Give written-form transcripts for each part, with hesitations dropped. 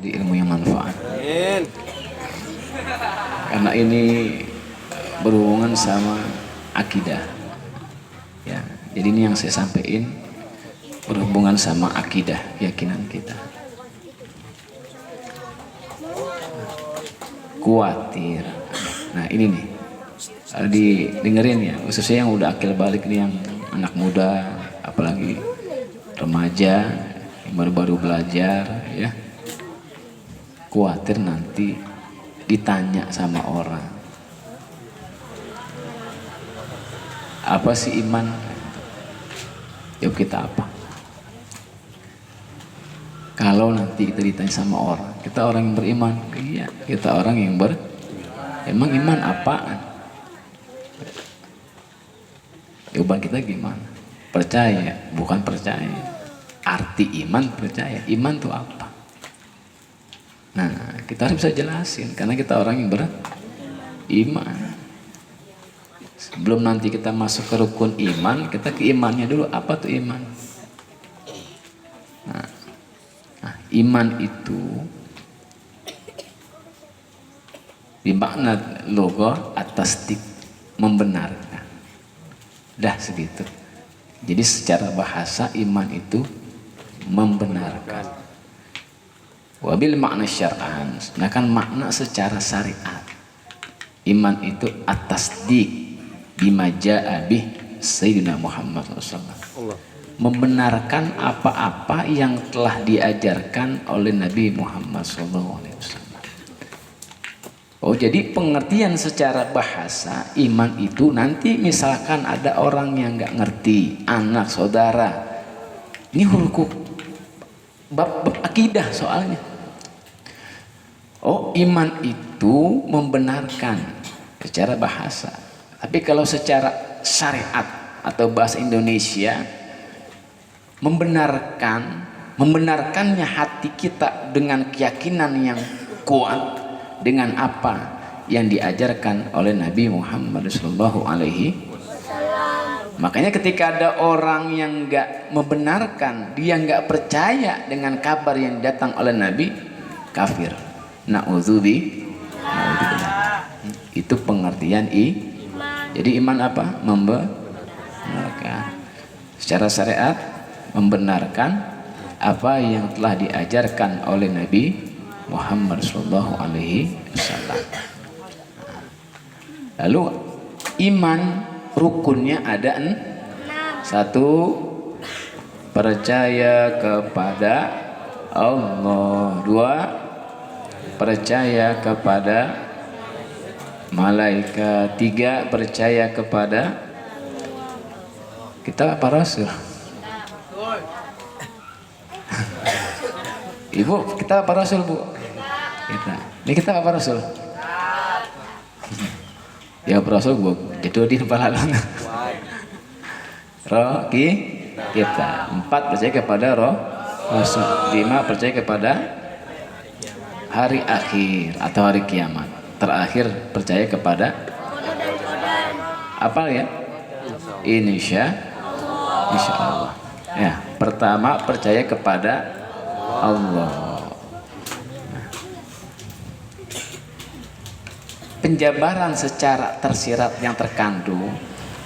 di ilmu yang manfaat. Amin. Karena ini berhubungan sama akidah. Ya, jadi ini yang saya sampaikan berhubungan sama akidah, keyakinan kita. Khawatir. Nah ini nih, didengerin ya, khususnya yang udah akil balik nih, yang anak muda, apalagi remaja yang baru-baru belajar ya. Khawatir nanti ditanya sama orang, apa sih iman? Jawab kita apa? Kalau nanti kita ditanya sama orang, kita orang yang beriman, iya, kita orang yang emang iman apaan? Jawaban kita gimana? Percaya, bukan percaya. Arti iman percaya, iman itu apa? Nah, kita harus bisa jelasin karena kita orang yang beriman. Sebelum nanti kita masuk ke rukun iman, kita ke imannya dulu. Apa tuh iman? Nah, iman itu dimakna logo atasdik, membenarkan. Dah segitu. Jadi secara bahasa iman itu membenarkan. Wabil makna syar'an, sedangkan makna secara syariat, iman itu atasdik bima ja'a bih Sayyidina Muhammad SAW, membenarkan apa-apa yang telah diajarkan oleh Nabi Muhammad SAW. Oh, jadi pengertian secara bahasa iman itu nanti misalkan ada orang yang nggak ngerti, anak saudara, ini hukum bab akidah soalnya. Oh, iman itu membenarkan secara bahasa. Tapi kalau secara syariat atau bahasa Indonesia, membenarkannya hati kita dengan keyakinan yang kuat dengan apa yang diajarkan oleh Nabi Muhammad SAW. Makanya ketika ada orang yang nggak membenarkan, dia nggak percaya dengan kabar yang datang oleh Nabi, kafir. Na'udzubillah. Itu pengertian Jadi iman apa? Membenarkan. Secara syariat membenarkan apa yang telah diajarkan oleh Nabi Muhammad SAW. Lalu iman rukunnya ada 6. 1. Percaya kepada Allah. 2. Percaya kepada malaikat. 3. Percaya kepada kita, para rasul. Ibu, kita para rasul, Bu. Ini kita apa rasul? Ya para rasul, Bu. Jadi di kepala roh kita. 4. Percaya kepada roh rasul. 5. Percaya kepada hari akhir atau hari kiamat. Terakhir percaya kepada apa ya? Insya Allah. Ya, pertama percaya kepada Allah. Penjabaran secara tersirat yang terkandung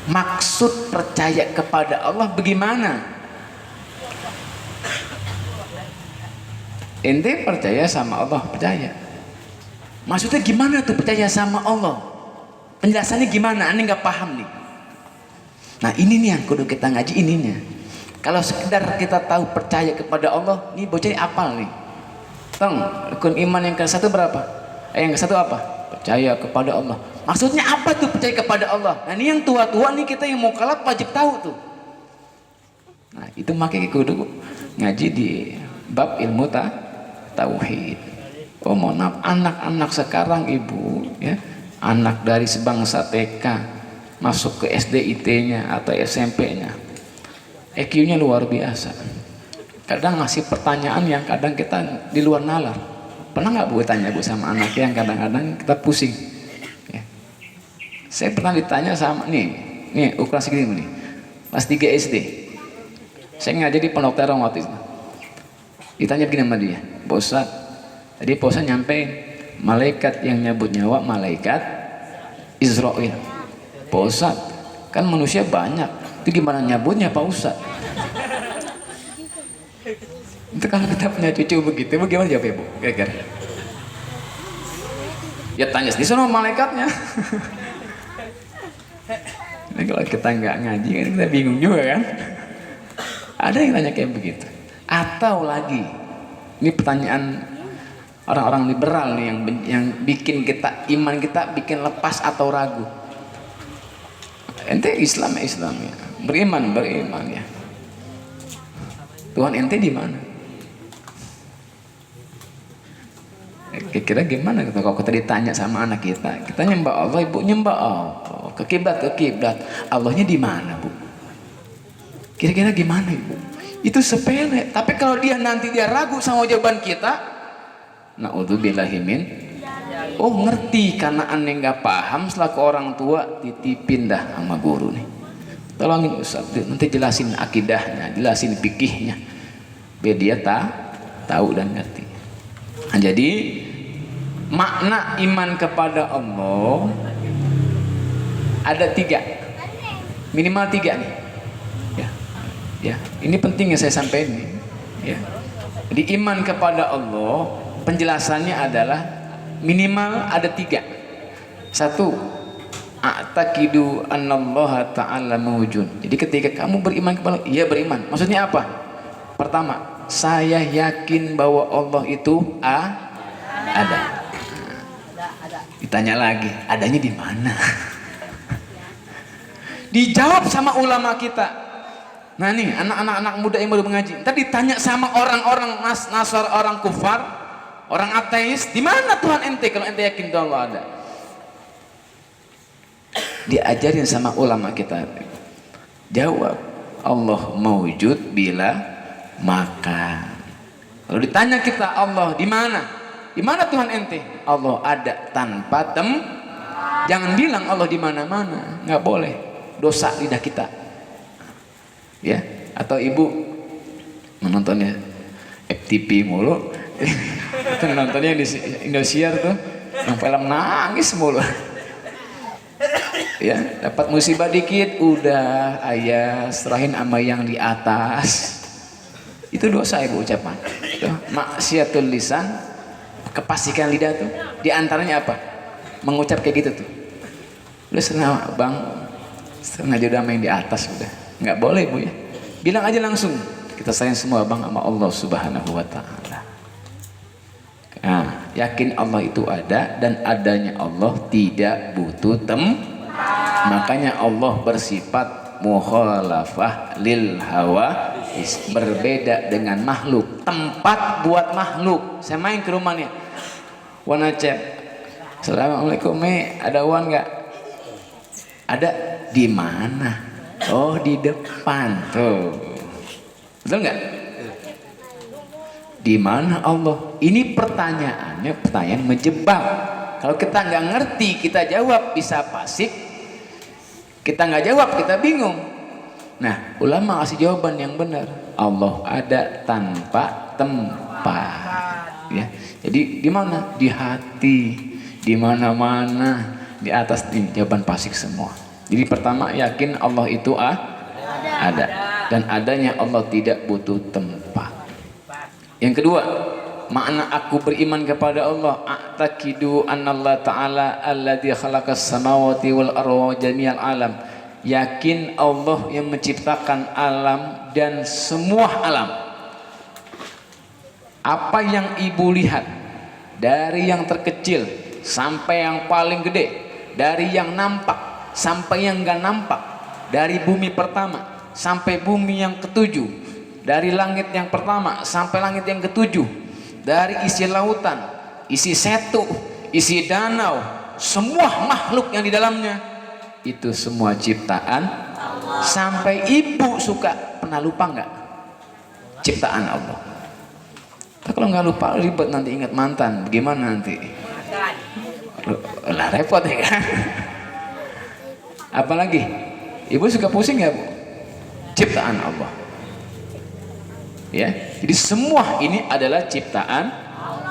maksud percaya kepada Allah bagaimana? Ente percaya sama Allah, percaya. Maksudnya gimana tuh percaya sama Allah? Penjelasannya gimana? Aneh nggak paham nih. Nah ini nih yang kudu kita ngaji ininya. Kalau sekedar kita tahu percaya kepada Allah, nih bocah apal nih. Tong, rukun iman yang ke-1 berapa? Yang ke-1 apa? Percaya kepada Allah. Maksudnya apa tuh percaya kepada Allah? Nah ini yang tua-tua nih, kita yang mau kalap wajib tahu tuh. Nah itu makanya kudu ngaji di bab ilmu tauhid. Oh mohon maaf, anak-anak sekarang ibu ya, anak dari sebangsa TK masuk ke SD IT-nya atau SMP-nya, EQ-nya luar biasa. Kadang ngasih pertanyaan yang kadang kita di luar nalar. Pernah nggak Bu tanya Bu sama anaknya yang kadang-kadang kita pusing ya. Saya pernah ditanya sama nih ukuran segini nih, kelas 3 SD. Saya ngajar di Pondok Terong waktu itu. Ditanya begini sama dia, Pak Ustadz, Tadi Pak Ustadz nyampe malaikat yang nyabut nyawa malaikat Israel. Pak Ustadz, kan manusia banyak, itu gimana nyabutnya Pak Ustadz? Itu kalau kita punya cucu begitu, bagaimana jawabnya Bu? Kira-kira? Ya tanya di sana malaikatnya. Nah, kalau kita nggak ngaji kan kita bingung juga kan? Ada yang tanya kayak begitu. Atau lagi, ini pertanyaan orang-orang liberal nih yang bikin kita iman kita bikin lepas atau ragu. Ente Islam ya, beriman ya. Tuhan ente di mana? Kira-kira gimana kalau kita ditanya sama anak kita nyembah Allah, ibu nyembah Allah, ke kiblat, Allahnya di mana bu? Kira-kira gimana ibu? Itu sepele, tapi kalau dia nanti dia ragu sama jawaban kita, naudzubillahi min, oh ngerti karena aneh nggak paham, setelah ke orang tua ditipin dah sama guru nih, tolongin Ustaz, nanti jelasin akidahnya, jelasin fikihnya, biar dia tahu dan ngerti. Nah, jadi makna iman kepada Allah ada 3, minimal 3 nih. Ya, ini penting yang saya sampaikan nih. Ya. Jadi iman kepada Allah penjelasannya adalah minimal ada 3. 1, a'taqidu annallaha ta'ala mawjud. Jadi ketika kamu beriman kepada Allah, iya beriman. Maksudnya apa? Pertama, saya yakin bahwa Allah itu ada. Ditanya lagi, adanya di mana? Dijawab sama ulama kita. Nah nih anak-anak muda yang baru mengaji, ntar ditanya sama orang-orang nasar, orang kufar, orang ateis, di mana Tuhan ente kalau ente yakin Allah ada? Diajarin sama ulama kita. Jawab, Allah mawujud bila makan. Lalu ditanya kita, Allah di mana? Di mana Tuhan ente? Allah ada tanpa Jangan bilang Allah di mana-mana, nggak boleh. Dosa lidah kita. Ya, atau ibu menontonnya FTP mulu. Itu nontonnya di Indosiar tuh, yang film nangis mulu. Ya, dapat musibah dikit, udah ayah serahin sama yang di atas. Itu dosa ibu ucapan. Maksiatul lisan, kepasikan lidah tuh. Di antaranya apa? Mengucap kayak gitu tuh. Lu senang bang, sengaja udah main di atas udah. Nggak boleh bu ya. Bilang aja langsung. Kita sayang semua bang sama Allah Subhanahu Wa Taala. Nah, yakin Allah itu ada dan adanya Allah tidak butuh Makanya Allah bersifat mukhalafah lil hawa, berbeda dengan makhluk. Tempat buat makhluk. Saya main ke rumahnya. Wana cep. Assalamualaikum ada uang nggak? Ada. Di mana? Oh di depan tuh. Betul nggak? Di mana Allah? Ini pertanyaannya pertanyaan menjebak. Kalau kita nggak ngerti kita jawab bisa fasik. Kita nggak jawab kita bingung. Nah ulama kasih jawaban yang benar. Allah ada tanpa tempat. Ya. Jadi di mana? Di hati. Di mana-mana. Di atas ini jawaban fasik semua. Jadi pertama yakin Allah itu ada dan adanya Allah tidak butuh tempat. Yang kedua, makna aku beriman kepada Allah, a'taqidu annallaha ta'ala alladzi khalaqas samawati wal arda jami'al alam. Yakin Allah yang menciptakan alam dan semua alam. Apa yang ibu lihat dari yang terkecil sampai yang paling gede, dari yang nampak sampai yang nggak nampak, dari bumi pertama sampai bumi yang ketujuh, dari langit yang pertama sampai langit yang ketujuh, dari isi lautan, isi setu, isi danau, semua makhluk yang di dalamnya itu semua ciptaan Allah. Sampai ibu suka pernah lupa nggak ciptaan Allah? Kalau nggak lupa ribet nanti ingat mantan, bagaimana nanti? Lah repot ya kan? Apalagi ibu suka pusing ya bu? Ciptaan Allah. Ya, jadi semua ini adalah ciptaan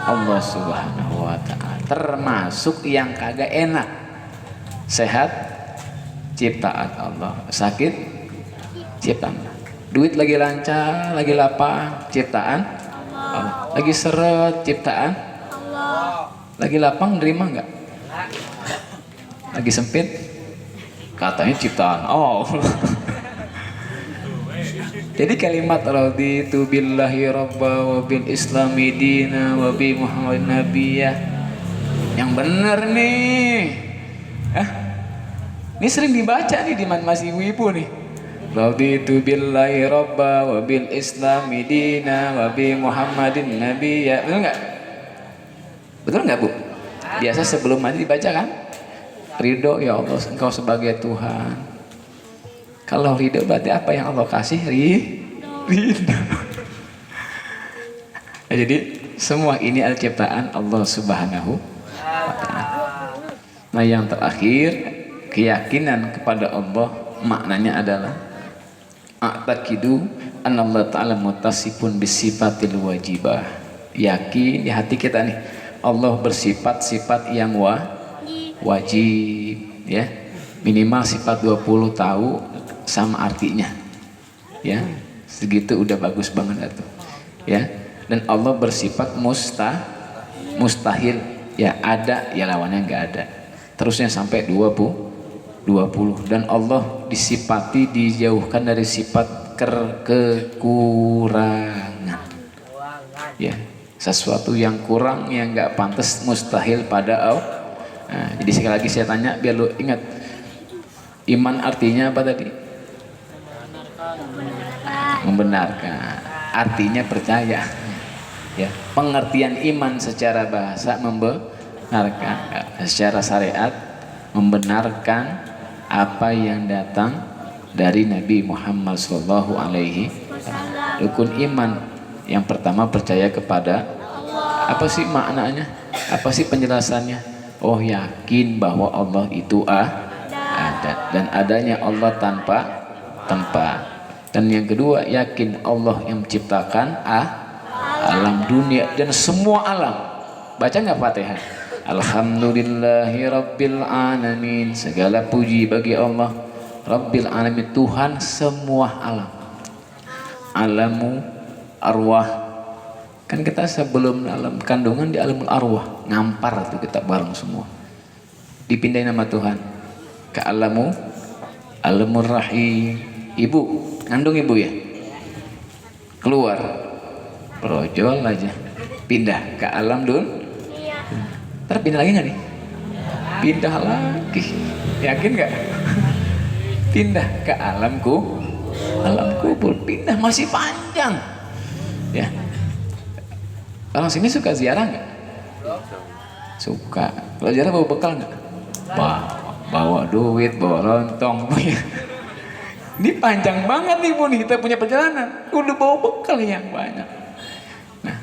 Allah Subhanahu wa ta'ala. Termasuk yang kagak enak. Sehat ciptaan Allah, sakit ciptaan Allah. Duit lagi lancar, lagi lapang ciptaan Allah. Lagi seret ciptaan Allah. Lagi lapang nerima enggak? Lagi sempit katanya ciptaan Allah. Jadi kalimat raditu billahi rabba wa bil islami dina wa bi muhammad nabiyya yang benar nih. Ini sering dibaca nih di masih ibu nih. Raditu billahi rabba wa bil islami dina wa bi muhammadin nabiyya. Betul enggak? Betul enggak, Bu? Biasa sebelum mandi dibaca kan? Ridho ya Allah engkau sebagai Tuhan. Kalau ridho berarti apa yang Allah kasih? Ridho. Nah, jadi semua ini adalah ciptaan Allah Subhanahu wa ta'ala. Nah yang terakhir, keyakinan kepada Allah maknanya adalah a'taqidu anna Allah ta'ala muttasifun bisifatil wajibah. Yakin di hati kita nih Allah bersifat-sifat yang wajib, ya. Minimal sifat 20 tahu sama artinya, ya, segitu udah bagus banget itu, ya. Dan Allah bersifat mustahil, ya ada ya lawannya nggak ada, terusnya sampai 20. Dan Allah disifati dijauhkan dari sifat kekurangan, ya, sesuatu yang kurang yang nggak pantas mustahil pada Allah. Nah, jadi sekali lagi saya tanya biar lo ingat, iman artinya apa tadi? Membenarkan, artinya percaya, ya. Pengertian iman secara bahasa membenarkan, secara syariat membenarkan apa yang datang dari Nabi Muhammad SAW. Rukun iman yang pertama percaya kepada apa sih maknanya? Apa sih penjelasannya? Oh, yakin bahwa Allah itu ada dan adanya Allah tanpa tempat. Dan yang kedua, yakin Allah yang menciptakan alam dunia dan semua alam. Baca nggak Fatihah? Alhamdulillahi rabbil alamin. Segala puji bagi Allah Rabbil alamin, Tuhan semua alam. Alamu arwah. Kan kita sebelum alam kandungan di alamul arwah, ngampar tuh kita bareng semua. Dipindahin nama Tuhan ke alamur rahim. Ibu ngandung ibu ya, keluar brojol aja, pindah ke alam ntar pindah lagi nggak nih? Pindah lagi, yakin nggak? Pindah ke alam kubur, pindah masih panjang, ya. Orang sini suka ziarah nggak? Suka. Kalau ziarah bawa bekal nggak? Bawa duit, bawa lontong, Ini panjang banget nih Bu nih, kita punya perjalanan, udah bawa bekal yang banyak. Nah,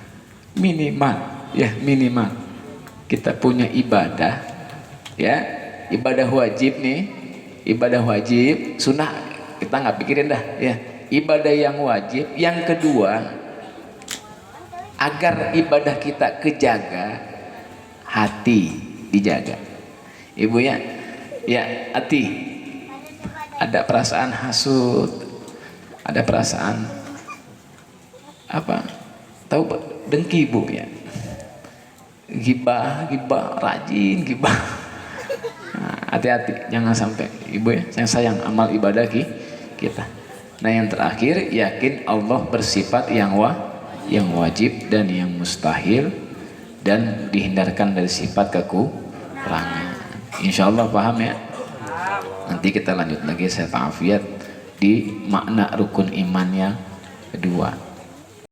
minimal kita punya ibadah, ya, ibadah wajib nih, ibadah wajib, sunnah kita nggak pikirin dah, ya, ibadah yang wajib. Yang kedua, agar ibadah kita kejaga, hati dijaga. Ibu ya, hati. Ada perasaan hasud, ada perasaan apa? Tahu dengki Bu ya? Gibah, rajin gibah. Nah, hati-hati, jangan sampai Ibu ya. Sayang amal ibadah kita. Nah yang terakhir, yakin Allah bersifat yang wajib dan yang mustahil dan dihindarkan dari sifat kekurangan. Insya Allah paham ya. Nanti kita lanjut lagi, saya ta'afiyat di makna rukun iman yang kedua.